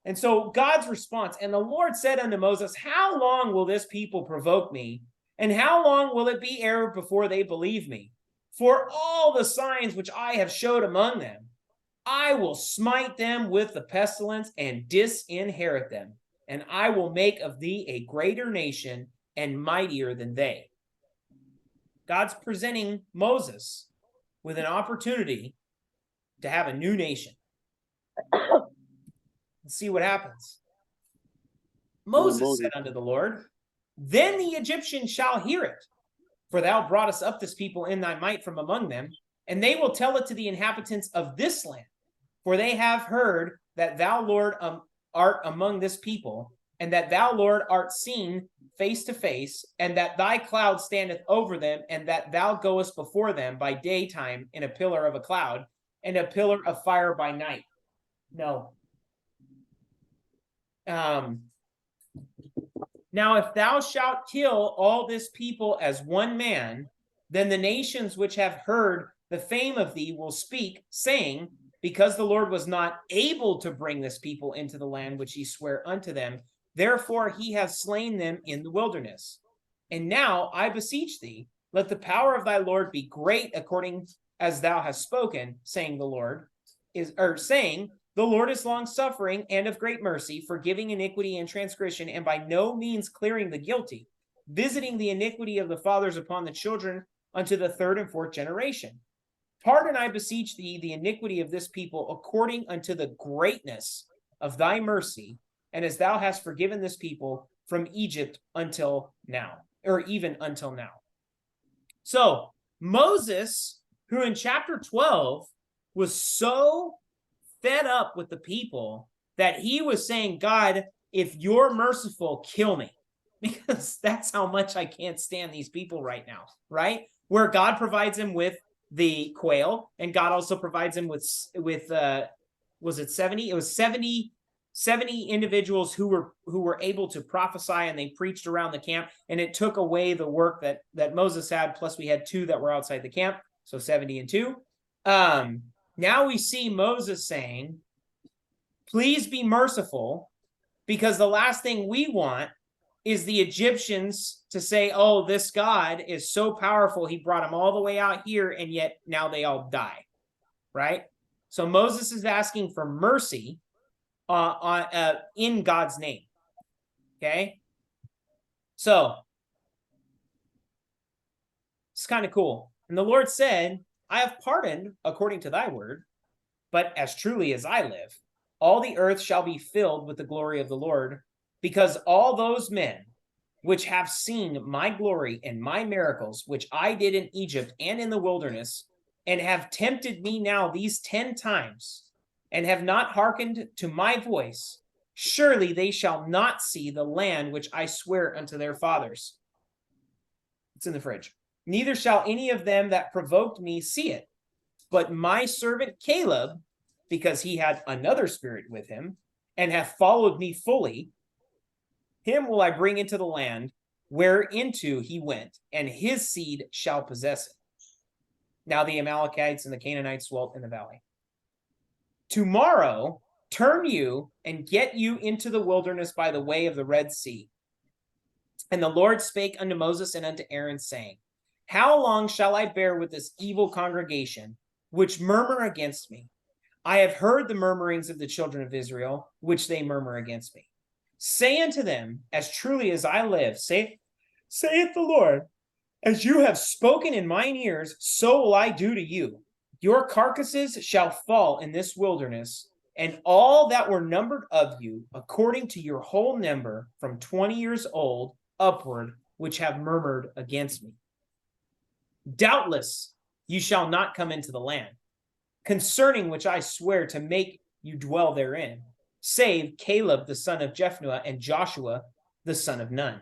And so God's response, and the Lord said unto Moses, how long will this people provoke me? And how long will it be ere before they believe me? For all the signs which I have showed among them, I will smite them with the pestilence and disinherit them. And I will make of thee a greater nation and mightier than they. God's presenting Moses with an opportunity to have a new nation. Let's see what happens. Moses said unto the Lord, then the Egyptians shall hear it, for thou broughtest up this people in thy might from among them, and they will tell it to the inhabitants of this land, for they have heard that thou, Lord, art among this people, and that thou, Lord, art seen face to face, and that thy cloud standeth over them, and that thou goest before them by daytime in a pillar of a cloud, and a pillar of fire by night. No. Now, if thou shalt kill all this people as one man, then the nations which have heard the fame of thee will speak, saying, because the Lord was not able to bring this people into the land which he sware unto them, therefore he hath slain them in the wilderness. And now I beseech thee, let the power of thy Lord be great according as thou hast spoken, saying the Lord is long suffering and of great mercy, forgiving iniquity and transgression, and by no means clearing the guilty, visiting the iniquity of the fathers upon the children unto the third and fourth generation. Pardon, I beseech thee, the iniquity of this people according unto the greatness of thy mercy, and as thou hast forgiven this people from Egypt until now, or even until now. So Moses, who in chapter 12 was so fed up with the people that he was saying, God, if you're merciful, kill me, because that's how much I can't stand these people right now, right? Where God provides him with the quail, and God also provides him with was it 70? It was 70 individuals who were able to prophesy, and they preached around the camp, and it took away the work that Moses had, plus we had 2 that were outside the camp, so 70 and 2. Now we see Moses saying, please be merciful, because the last thing we want is the Egyptians to say, oh, this God is so powerful, he brought them all the way out here, and yet now they all die, right? So Moses is asking for mercy in God's name, okay? So it's kind of cool. And the Lord said, I have pardoned according to thy word, but as truly as I live, all the earth shall be filled with the glory of the Lord, because all those men which have seen my glory and my miracles, which I did in Egypt and in the wilderness, and have tempted me now these 10 times, and have not hearkened to my voice, surely they shall not see the land which I swear unto their fathers. It's in the fridge. Neither shall any of them that provoked me see it, but my servant Caleb, because he had another spirit with him, and hath followed me fully, him will I bring into the land whereinto he went, and his seed shall possess it. Now the Amalekites and the Canaanites dwelt in the valley. Tomorrow turn you and get you into the wilderness by the way of the Red Sea. And the Lord spake unto Moses and unto Aaron, saying, how long shall I bear with this evil congregation, which murmur against me? I have heard the murmurings of the children of Israel, which they murmur against me. Say unto them, as truly as I live, saith the Lord, as you have spoken in mine ears, so will I do to you. Your carcasses shall fall in this wilderness, and all that were numbered of you, according to your whole number, from 20 years old upward, which have murmured against me. Doubtless you shall not come into the land, concerning which I swear to make you dwell therein, save Caleb the son of Jephunneh and Joshua the son of Nun.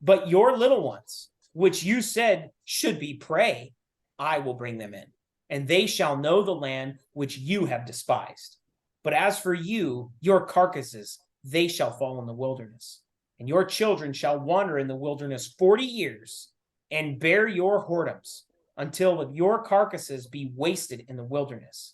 But your little ones, which you said should be prey, I will bring them in, and they shall know the land which you have despised. But as for you, your carcasses, they shall fall in the wilderness, and your children shall wander in the wilderness 40 years, and bear your whoredoms, until your carcasses be wasted in the wilderness.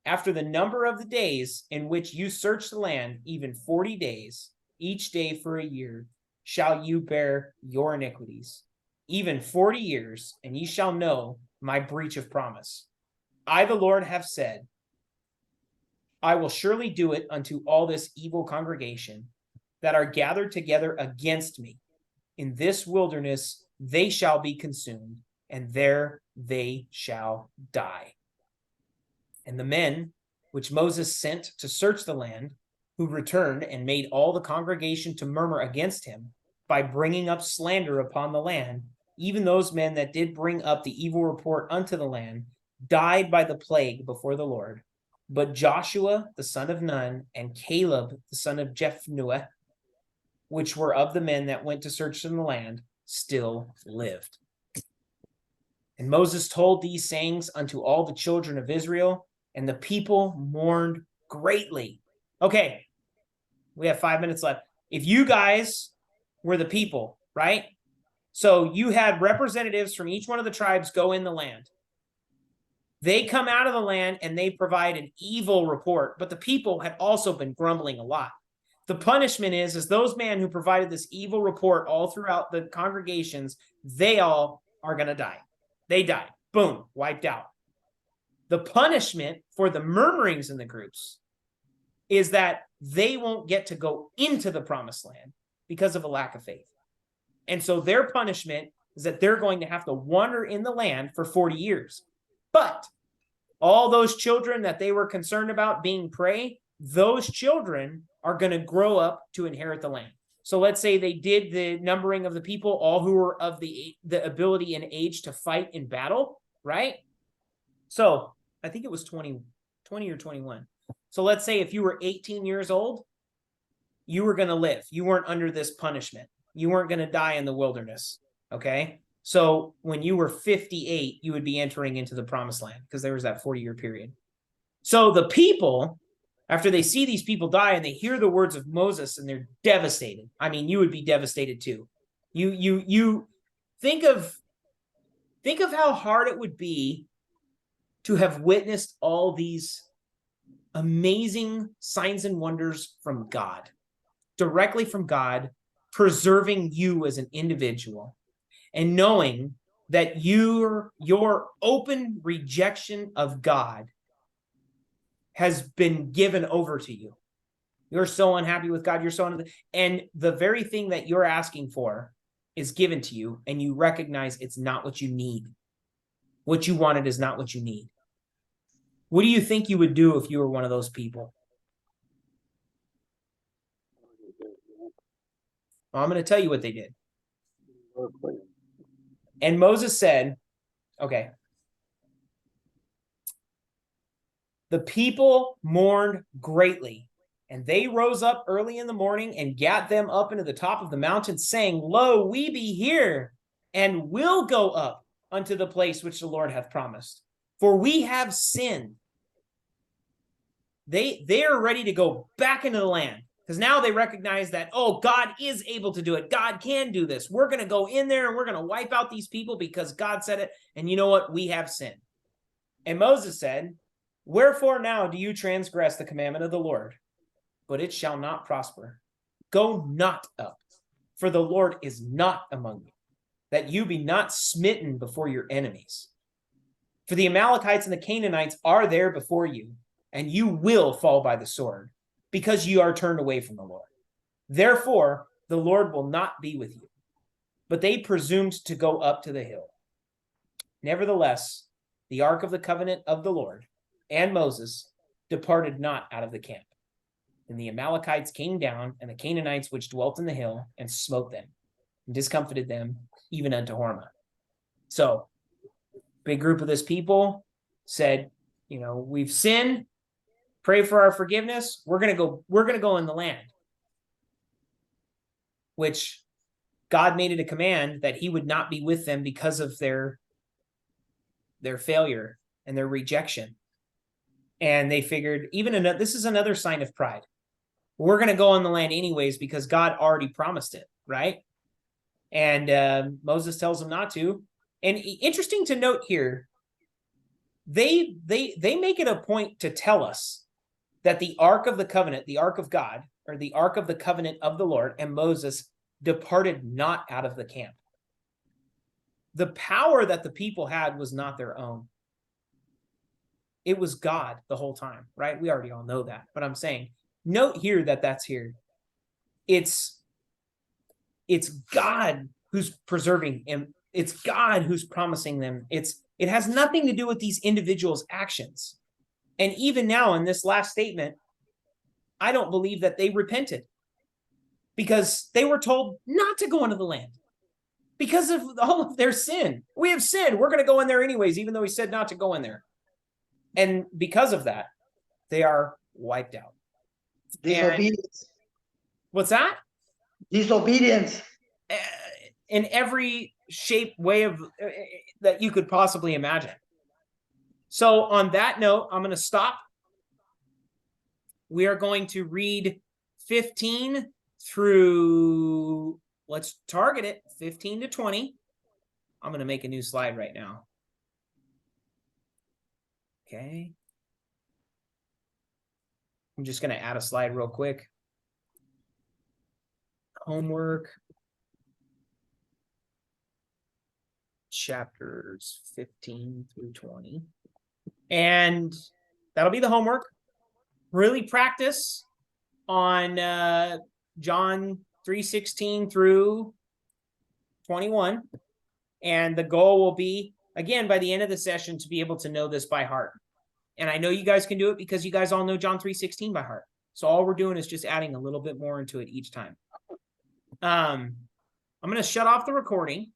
After the number of the days in which you search the land, even 40 days, each day for a year, shall you bear your iniquities, even 40 years, and ye shall know my breach of promise. I, the Lord, have said, I will surely do it unto all this evil congregation that are gathered together against me. In this wilderness they shall be consumed, and there they shall die. And the men which Moses sent to search the land, who returned and made all the congregation to murmur against him by bringing up slander upon the land, even those men that did bring up the evil report unto the land, died by the plague before the Lord. But Joshua the son of Nun and Caleb the son of Jephunneh, which were of the men that went to search in the land, still lived. And Moses told these sayings unto all the children of Israel, and the people mourned greatly. Okay, we have 5 minutes left. If you guys were the people, right? So you had representatives from each one of the tribes go in the land. They come out of the land and they provide an evil report, but the people had also been grumbling a lot. The punishment is those men who provided this evil report all throughout the congregations, they all are going to die. They died. Boom, wiped out. The punishment for the murmurings in the groups is that they won't get to go into the promised land because of a lack of faith. And so their punishment is that they're going to have to wander in the land for 40 years. But all those children that they were concerned about being prey, those children are going to grow up to inherit the land. So let's say they did the numbering of the people, all who were of the ability and age to fight in battle, right? So I think it was 20 or 21. So let's say if you were 18 years old, you were going to live. You weren't under this punishment. You weren't going to die in the wilderness, okay? So when you were 58, you would be entering into the promised land because there was that 40-year period. So the people, after they see these people die and they hear the words of Moses and they're devastated. I mean, you would be devastated too. You think of how hard it would be to have witnessed all these amazing signs and wonders from God, directly from God, preserving you as an individual, and knowing that your open rejection of God has been given over to you. You're so unhappy with God. You're so and the very thing that you're asking for is given to you, and you recognize it's not what you need. What you wanted is not what you need. What do you think you would do if you were one of those people? Well, I'm going to tell you what they did. And Moses said, okay, the people mourned greatly, and they rose up early in the morning and gat them up into the top of the mountain, saying, Lo, we be here, and will go up unto the place which the Lord hath promised. For we have sinned. They are ready to go back into the land, because now they recognize that, oh, God is able to do it. God can do this. We're going to go in there and we're going to wipe out these people because God said it. And you know what? We have sinned. And Moses said, wherefore now do you transgress the commandment of the Lord? But it shall not prosper. Go not up, for the Lord is not among you, that you be not smitten before your enemies. For the Amalekites and the Canaanites are there before you, and you will fall by the sword, because you are turned away from the Lord. Therefore, the Lord will not be with you. But they presumed to go up to the hill. Nevertheless, the ark of the covenant of the Lord and Moses departed not out of the camp. And the Amalekites came down, and the Canaanites which dwelt in the hill, and smote them, and discomfited them, even unto Hormah. So, big group of this people said, we've sinned. Pray for our forgiveness. We're gonna go in the land. Which God made it a command that he would not be with them because of their failure and their rejection. And they figured, this is another sign of pride. We're going to go in the land anyways because God already promised it, right? And Moses tells them not to. And interesting to note here, they make it a point to tell us that the Ark of the Covenant, the Ark of God, or the Ark of the Covenant of the Lord and Moses departed not out of the camp. The power that the people had was not their own. It was God the whole time, right? We already all know that, but I'm saying, note here that that's here. It's God who's preserving him. It's God who's promising them. It has nothing to do with these individuals' actions. And even now in this last statement, I don't believe that they repented because they were told not to go into the land because of all of their sin. We have sinned. We're going to go in there anyways, even though he said not to go in there. And because of that, they are wiped out. Disobedience. What's that? Disobedience. In every shape, way of that you could possibly imagine. So on that note, I'm going to stop. We are going to read 15 through, let's target it, 15 to 20. I'm going to make a new slide right now. Okay. I'm just going to add a slide real quick. Homework. Chapters 15 through 20. And that'll be the homework. Really practice on John 3:16 through 21. And the goal will be, again, by the end of the session, to be able to know this by heart. And I know you guys can do it because you guys all know John 3:16 by heart. So all we're doing is just adding a little bit more into it each time. I'm going to shut off the recording.